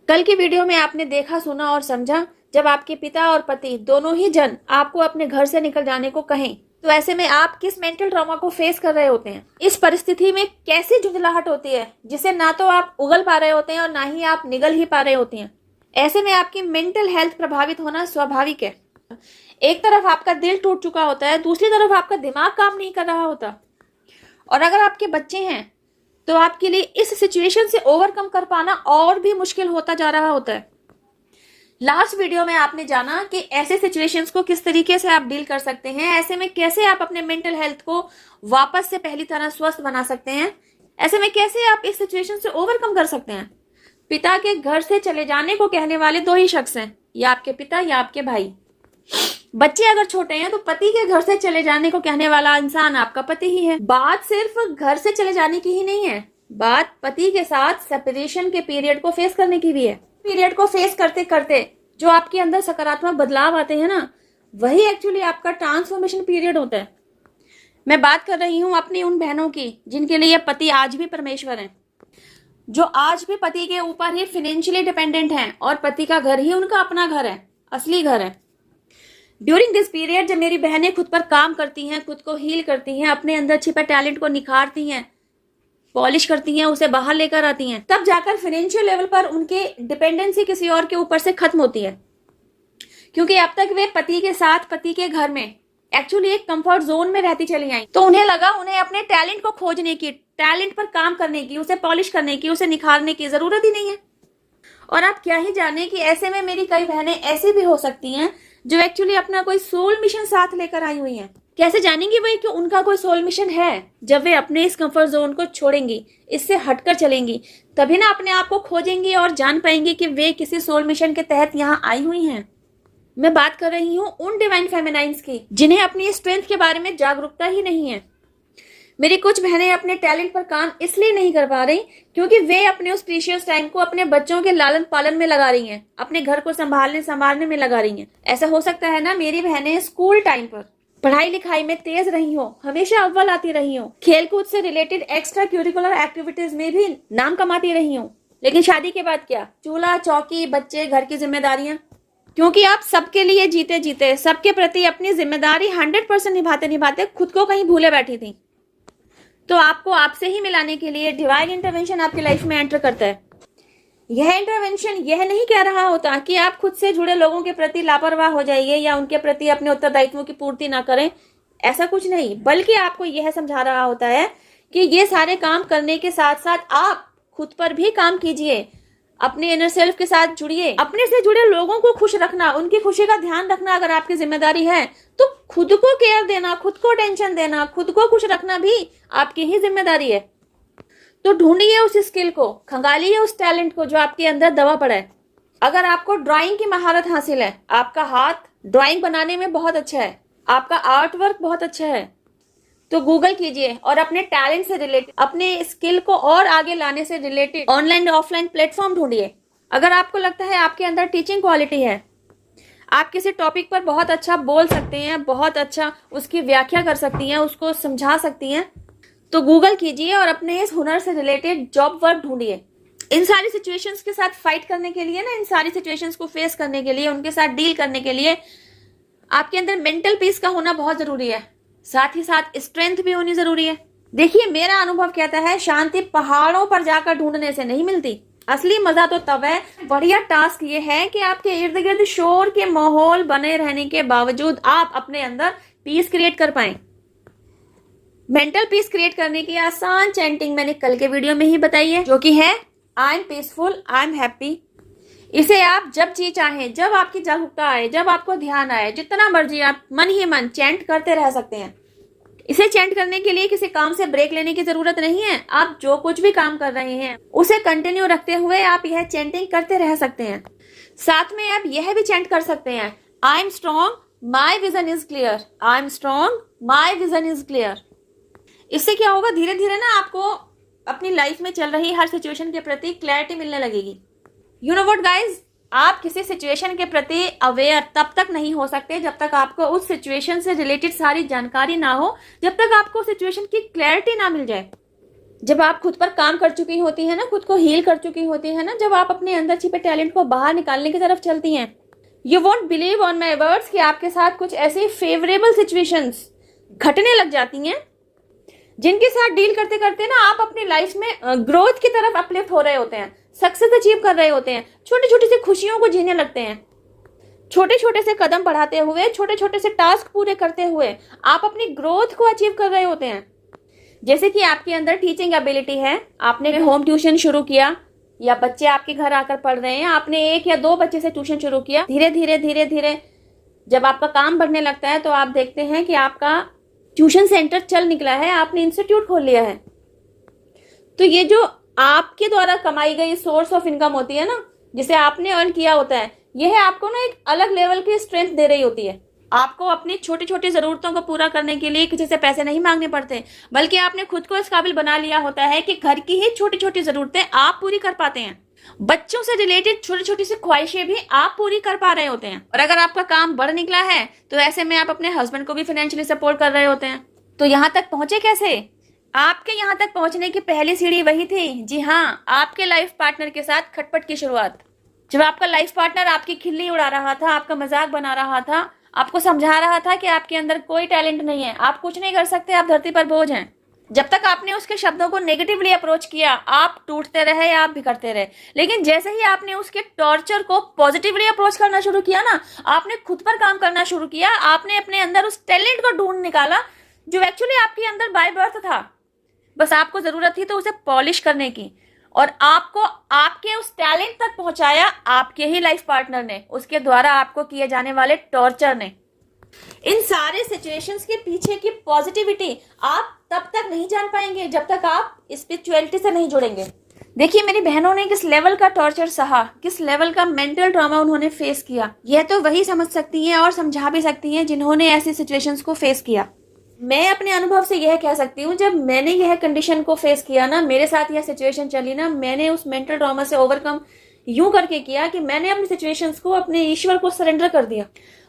कल की वीडियो में आपने देखा, सुना और समझा, जब आपके पिता और पति दोनों ही जन आपको अपने घर से निकल जाने को कहें, तो ऐसे में आप किस मेंटल ट्रॉमा को फेस कर रहे होते हैं। इस परिस्थिति में कैसी झुंझलाहट होती है जिसे ना तो आप उगल पा रहे होते हैं और ना ही आप निगल ही पा रहे होते हैं। ऐसे में आपकी मेंटल हेल्थ प्रभावित होना स्वाभाविक है। एक तरफ आपका दिल टूट चुका होता है, दूसरी तरफ आपका दिमाग काम नहीं कर रहा होता। और अगर आपके बच्चे हैं तो आपके लिए इस सिचुएशन से ओवरकम कर पाना और भी मुश्किल होता जा रहा होता है। लास्ट वीडियो में आपने जाना कि ऐसे सिचुएशंस को किस तरीके से आप डील कर सकते हैं, ऐसे में कैसे आप अपने मेंटल हेल्थ को वापस से पहली तरह स्वस्थ बना सकते हैं, ऐसे में कैसे आप इस सिचुएशन से ओवरकम कर सकते हैं। पिता के घर से चले जाने को कहने वाले दो ही शख्स हैं, या आपके पिता या आपके भाई। बच्चे अगर छोटे हैं तो पति के घर से चले जाने को कहने वाला इंसान आपका पति ही है। बात सिर्फ घर से चले जाने की ही नहीं है, बात पति के साथ सेपरेशन के पीरियड को फेस करने की भी है। पीरियड को फेस करते करते जो आपके अंदर सकारात्मक बदलाव आते हैं ना, वही एक्चुअली आपका ट्रांसफॉर्मेशन पीरियड होता है। मैं बात कर रही हूँ अपनी उन बहनों की जिनके लिए पति आज भी परमेश्वर हैं, जो आज भी पति के ऊपर ही फाइनेंशियली डिपेंडेंट हैं और पति का घर ही उनका अपना घर है, असली घर है। ड्यूरिंग दिस पीरियड जब मेरी बहनें खुद पर काम करती हैं, खुद को हील करती हैं, अपने अंदर छिपे टैलेंट को निखारती हैं, पॉलिश करती हैं, उसे बाहर लेकर आती हैं, तब जाकर फाइनेंशियल लेवल पर उनके डिपेंडेंसी किसी और के ऊपर से खत्म होती है। क्योंकि अब तक वे पति के साथ, पति के घर में एक्चुअली एक कंफर्ट जोन में रहती चली आई, तो उन्हें लगा उन्हें अपने टैलेंट को खोजने की, टैलेंट पर काम करने की, उसे पॉलिश करने की, उसे निखारने की जरूरत ही नहीं है। और आप क्या ही जाने कि ऐसे में मेरी कई बहनें ऐसी भी हो सकती हैं जो एक्चुअली अपना कोई सोल मिशन साथ लेकर आई हुई हैं। कैसे जानेंगी वही कि उनका कोई सोल मिशन है? जब वे अपने इस कंफर्ट जोन को छोड़ेंगी, इससे हटकर चलेंगी, तभी ना अपने आप को खोजेंगी और जान पाएंगी कि वे किसी सोल मिशन के तहत यहाँ आई हुई हैं। मैं बात कर रही हूँ उन डिवाइन फेमिनाइन्स की जिन्हें अपनी स्ट्रेंथ के बारे में जागरूकता ही नहीं है। मेरी कुछ बहनें अपने टैलेंट पर काम इसलिए नहीं कर पा रही क्योंकि वे अपने उस प्रीशियस टाइम को अपने बच्चों के लालन पालन में लगा रही हैं, अपने घर को संभालने में लगा रही हैं। ऐसा हो सकता है ना मेरी बहनें स्कूल टाइम पर पढ़ाई लिखाई में तेज रही हो, हमेशा अव्वल आती रही हो, खेलकूद से रिलेटेड एक्स्ट्रा क्यूरिकुलर एक्टिविटीज में भी नाम कमाती रही हो, लेकिन शादी के बाद क्या? चूल्हा चौकी, बच्चे, घर की जिम्मेदारियां। क्योंकि आप सबके लिए जीते जीते, सबके प्रति अपनी जिम्मेदारी 100% निभाते निभाते खुद को कहीं भूले बैठी थी। तो आपको आपसे ही मिलाने के लिए डिवाइन इंटरवेंशन आपकी लाइफ में एंटर करता है। यह इंटरवेंशन यह नहीं कह रहा होता कि आप खुद से जुड़े लोगों के प्रति लापरवाह हो जाइए या उनके प्रति अपने उत्तरदायित्वों की पूर्ति ना करें, ऐसा कुछ नहीं, बल्कि आपको यह समझा रहा होता है कि ये सारे काम करने के साथ साथ आप खुद पर भी काम कीजिए, अपने इनर सेल्फ के साथ जुड़िए। अपने से जुड़े लोगों को खुश रखना, उनकी खुशी का ध्यान रखना अगर आपकी जिम्मेदारी है, तो खुद को केयर देना, खुद को टेंशन देना, खुद को खुश रखना भी आपकी ही जिम्मेदारी है। तो ढूंढिए उस स्किल को, खंगालिए उस टैलेंट को जो आपके अंदर दबा पड़ा है। अगर आपको ड्राइंग की महारत हासिल है, आपका हाथ ड्राइंग बनाने में बहुत अच्छा है, आपका आर्ट वर्क बहुत अच्छा है, तो गूगल कीजिए और अपने टैलेंट से रिलेटेड, अपने स्किल को और आगे लाने से रिलेटेड ऑनलाइन ऑफलाइन प्लेटफॉर्म ढूंढिए। अगर आपको लगता है आपके अंदर टीचिंग क्वालिटी है, आप किसी टॉपिक पर बहुत अच्छा बोल सकते हैं, बहुत अच्छा उसकी व्याख्या कर सकती हैं, उसको समझा सकती हैं, तो गूगल कीजिए और अपने इस हुनर से रिलेटेड जॉब वर्क ढूंढिए। इन सारी सिचुएशंस के साथ फाइट करने के लिए ना, इन सारी सिचुएशंस को फेस करने के लिए, उनके साथ डील करने के लिए आपके अंदर मेंटल पीस का होना बहुत जरूरी है, साथ ही साथ स्ट्रेंथ भी होनी जरूरी है। देखिए, मेरा अनुभव कहता है शांति पहाड़ों पर जाकर ढूंढने से नहीं मिलती, असली मजा तो तब है। बढ़िया टास्क ये है कि आपके इर्द गिर्द शोर के माहौल बने रहने के बावजूद आप अपने अंदर पीस क्रिएट कर पाए। मेंटल पीस क्रिएट करने की आसान चैंटिंग मैंने कल के वीडियो में ही बताई है, जो कि है I am peaceful, I am happy. इसे आप जब जी चाहें, जब आपकी जागरूकता आए, जब आपको ध्यान आए, जितना मर्जी आप मन ही मन चैंट करते रह सकते हैं। इसे चैंट करने के लिए किसी काम से ब्रेक लेने की जरूरत नहीं है। आप जो कुछ भी काम कर रहे हैं उसे कंटिन्यू रखते हुए आप यह चैंटिंग करते रह सकते हैं। साथ में आप यह भी चैंट कर सकते हैं, I am strong, my vision is clear, I am strong, my vision is clear. इससे क्या होगा, धीरे धीरे ना आपको अपनी लाइफ में चल रही हर सिचुएशन के प्रति क्लैरिटी मिलने लगेगी। यू नो व्हाट गाइज, आप किसी सिचुएशन के प्रति अवेयर तब तक नहीं हो सकते जब तक आपको उस सिचुएशन से रिलेटेड सारी जानकारी ना हो, जब तक आपको सिचुएशन की क्लैरिटी ना मिल जाए। जब आप खुद पर काम कर चुकी होती हैं ना, खुद को हील कर चुकी होती हैं ना, जब आप अपने अंदर छिपे टैलेंट को बाहर निकालने की तरफ चलती हैं, you won't believe on my words कि आपके साथ कुछ ऐसी फेवरेबल सिचुएशंस घटने लग जाती हैं जिनके साथ डील करते करते ना आप अपनी लाइफ में ग्रोथ की तरफ अपलिफ्ट हो रहे होते हैं, सक्सेस अचीव कर रहे होते हैं, छोटी छोटी सी खुशियों को जीने लगते हैं, छोटे छोटे से कदम बढ़ाते हुए, छोटे छोटे से टास्क पूरे करते हुए आप अपनी ग्रोथ को अचीव कर रहे होते हैं। जैसे कि आपके अंदर टीचिंग एबिलिटी है, आपने होम ट्यूशन शुरू किया या बच्चे आपके घर आकर पढ़ रहे हैं, आपने 1 या 2 बच्चे से ट्यूशन शुरू किया, धीरे धीरे धीरे धीरे जब आपका काम बढ़ने लगता है तो आप देखते हैं कि आपका ट्यूशन सेंटर चल निकला है, आपने इंस्टीट्यूट खोल लिया है। तो ये जो आपके द्वारा कमाई गई सोर्स ऑफ इनकम होती है ना, जिसे आपने अर्न किया होता है, यह आपको ना एक अलग लेवल की स्ट्रेंथ दे रही होती है। आपको अपनी छोटी छोटी जरूरतों को पूरा करने के लिए किसी से पैसे नहीं मांगने पड़ते, बल्कि आपने खुद को इस काबिल बना लिया होता है कि घर की ही छोटी छोटी जरूरतें आप पूरी कर पाते हैं। बच्चों से रिलेटेड छोटी छोटी सी ख्वाहिशें भी आप पूरी कर पा रहे होते हैं। और अगर आपका काम बढ़ निकला है तो ऐसे में आप अपने हस्बैंड को भी फाइनेंशियली सपोर्ट कर रहे होते हैं। तो यहाँ तक पहुंचे कैसे? आपके यहाँ तक पहुंचने की पहली सीढ़ी वही थी, जी हाँ, आपके लाइफ पार्टनर के साथ खटपट की शुरुआत। जब आपका लाइफ पार्टनर आपकी खिल्ली उड़ा रहा था, आपका मजाक बना रहा था, आपको समझा रहा था कि आपके अंदर कोई टैलेंट नहीं है, आप कुछ नहीं कर सकते, आप धरती पर बोझ हैं। जब तक आपने उसके शब्दों को नेगेटिवली अप्रोच किया, आप टूटते रहे, आप बिखरते रहे। लेकिन जैसे ही आपने उसके टॉर्चर को पॉजिटिवली अप्रोच करना शुरू किया ना, आपने खुद पर काम करना शुरू किया, आपने अपने अंदर उस टैलेंट को ढूंढ निकाला जो एक्चुअली आपके अंदर बाय बर्थ था। बस आपको जरूरत थी तो उसे पॉलिश करने की, और आपको आपके उस टैलेंट तक पहुंचाया आपके ही लाइफ पार्टनर ने, उसके द्वारा आपको किए जाने वाले टॉर्चर ने। इन सारे सिचुएशंस के पीछे की पॉजिटिविटी आप तब तक नहीं जान पाएंगे जब तक आप स्पिरिचुअलिटी से नहीं जुड़ेंगे। देखिए मेरी बहनों ने किस लेवल का टॉर्चर सहा, किस लेवल का मेंटल ट्रॉमा उन्होंने फेस किया, यह तो वही समझ सकती हैं और समझा भी सकती हैं जिन्होंने ऐसी सिचुएशंस को फेस किया। मैं अपने अनुभव से यह कह सकती हूँ, जब मैंने यह कंडीशन को फेस किया ना, मेरे साथ यह सिचुएशन चली ना, मैंने उस मेंटल ट्रॉमा से ओवरकम यूं करके किया कि मैंने अपनी सिचुएशंस को अपने ईश्वर को सरेंडर कर दिया।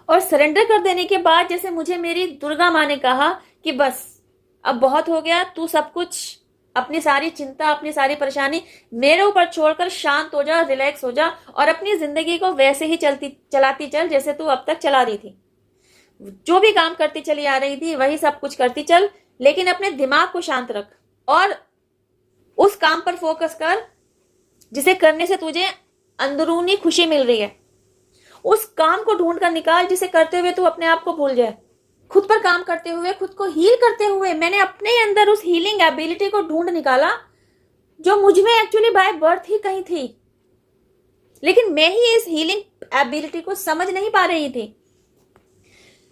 और सरेंडर कर देने के बाद जैसे मुझे मेरी दुर्गा माँ ने कहा कि बस अब बहुत हो गया, तू सब कुछ, अपनी सारी चिंता, अपनी सारी परेशानी मेरे ऊपर छोड़कर शांत हो जा, रिलैक्स हो जा और अपनी जिंदगी को वैसे ही चलाती चल जैसे तू अब तक चला रही थी। जो भी काम करती चली आ रही थी वही सब कुछ करती चल, लेकिन अपने दिमाग को शांत रख और उस काम पर फोकस कर जिसे करने से तुझे अंदरूनी खुशी मिल रही है। उस काम को ढूंढ कर निकाल जिसे करते हुए तू अपने आप को भूल जाए। खुद पर काम करते हुए, खुद को हील करते हुए मैंने अपने अंदर उस हीलिंग एबिलिटी को ढूंढ निकाला जो मुझ में एक्चुअली बाय बर्थ ही कहीं थी, लेकिन मैं ही इस हीलिंग एबिलिटी को समझ नहीं पा रही थी।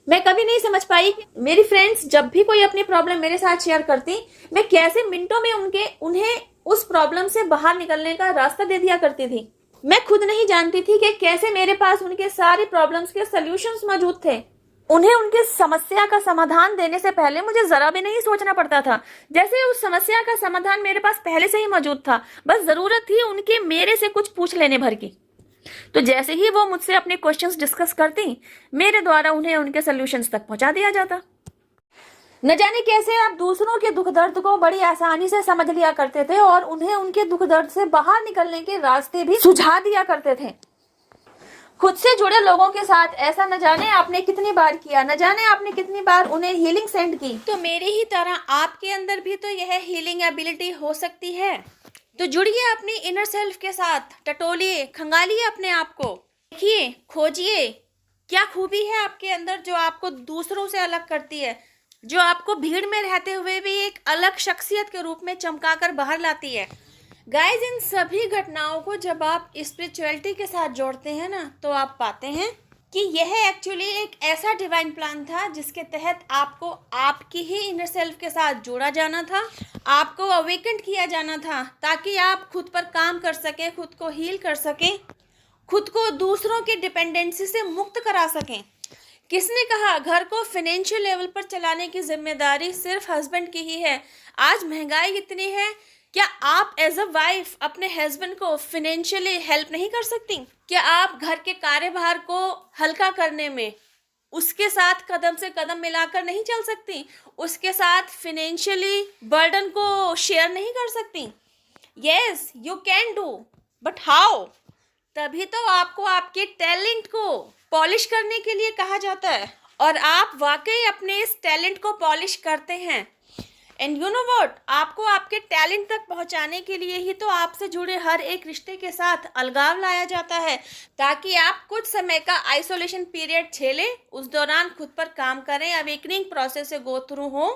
मैं कभी नहीं समझ पाई कि मेरी फ्रेंड्स जब भी कोई अपनी प्रॉब्लम मेरे साथ शेयर करती, मैं कैसे मिनटों में उन्हें उस प्रॉब्लम से बाहर निकलने का रास्ता दे दिया करती थी। मैं खुद नहीं जानती थी कि कैसे मेरे पास उनके सारे प्रॉब्लम्स के सॉल्यूशंस मौजूद थे। उन्हें उनके समस्या का समाधान देने से पहले मुझे जरा भी नहीं सोचना पड़ता था, जैसे उस समस्या का समाधान मेरे पास पहले से ही मौजूद था, बस जरूरत थी उनके मेरे से कुछ पूछ लेने भर की। तो जैसे ही वो मुझसे अपने क्वेश्चंस डिस्कस करती, मेरे द्वारा उन्हें उनके सॉल्यूशंस तक पहुंचा दिया जाता। न जाने कैसे आप दूसरों के दुख दर्द को बड़ी आसानी से समझ लिया करते थे और उन्हें उनके दुख दर्द से बाहर निकलने के रास्ते भी सुझा दिया करते थे। खुद से जुड़े लोगों के साथ ऐसा न जाने आपने कितनी बार किया, न जाने आपने कितनी बार उन्हें हीलिंग सेंड की। तो मेरी ही तरह आपके अंदर भी तो यह हीलिंग एबिलिटी हो सकती है। तो जुड़िए अपनी इनर सेल्फ के साथ, टटोलिए, खंगालिए अपने आप को, देखिए, खोजिए क्या खूबी है आपके अंदर जो आपको दूसरों से अलग करती है, जो आपको भीड़ में रहते हुए भी एक अलग शख्सियत के रूप में चमकाकर बाहर लाती है। गाइस, इन सभी घटनाओं को जब आप स्पिरिचुअलिटी के साथ जोड़ते हैं ना, तो आप पाते हैं कि यह एक्चुअली एक ऐसा डिवाइन प्लान था जिसके तहत आपको आपकी ही इनर सेल्फ के साथ जोड़ा जाना था, आपको अवेकेंड किया जाना था, ताकि आप खुद पर काम कर सकें, खुद को हील कर सकें, खुद को दूसरों की डिपेंडेंसी से मुक्त करा सकें। किसने कहा घर को फाइनेंशियल लेवल पर चलाने की जिम्मेदारी सिर्फ हस्बैंड की ही है? आज महंगाई इतनी है, क्या आप एज अ वाइफ अपने हस्बैंड को फाइनेंशियली हेल्प नहीं कर सकती? क्या आप घर के कार्यभार को हल्का करने में उसके साथ कदम से कदम मिलाकर नहीं चल सकती, उसके साथ फिनेंशियली बर्डन को शेयर नहीं कर सकती? Yes you can do, but how? तभी तो आपको आपके टैलेंट को पॉलिश करने के लिए कहा जाता है, और आप वाकई अपने इस टैलेंट को पॉलिश करते हैं। एंड यू नो व्हाट, आपको आपके टैलेंट तक पहुंचाने के लिए ही तो आपसे जुड़े हर एक रिश्ते के साथ अलगाव लाया जाता है, ताकि आप कुछ समय का आइसोलेशन पीरियड झेलें, उस दौरान खुद पर काम करें, अवेकनिंग प्रोसेस से गो थ्रू हो,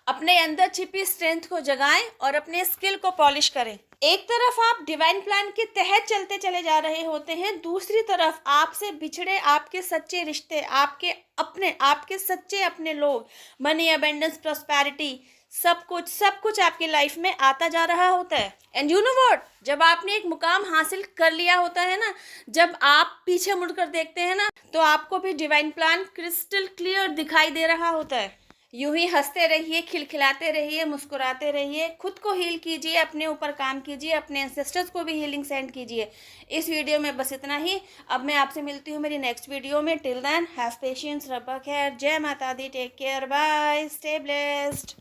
अपने अंदर छिपी स्ट्रेंथ को जगाएं और अपने स्किल को पॉलिश करें। एक तरफ आप डिवाइन प्लान के तहत चलते चले जा रहे होते हैं, दूसरी तरफ आपसे बिछड़े आपके सच्चे रिश्ते, आपके सच्चे अपने लोग, मनी, अबेंडेंस, प्रॉस्पेरिटी, सब कुछ आपकी लाइफ में आता जा रहा होता है। एंड यू नो व्हाट, जब आपने एक मुकाम हासिल कर लिया होता है ना, जब आप पीछे मुड़कर देखते हैं ना, तो आपको भी डिवाइन प्लान क्रिस्टल क्लियर दिखाई दे रहा होता है। यूं ही हंसते रहिए, खिलखिलाते रहिए, मुस्कुराते रहिए, खुद को हील कीजिए, अपने ऊपर काम कीजिए, अपने एंसेस्टर्स को भी हीलिंग सेंड कीजिए। इस वीडियो में बस इतना ही। अब मैं आपसे मिलती हूँ मेरी नेक्स्ट वीडियो में। टिल देन हैव पेशेंस, रब खैर, जय माता दी, take care, bye, stay blessed.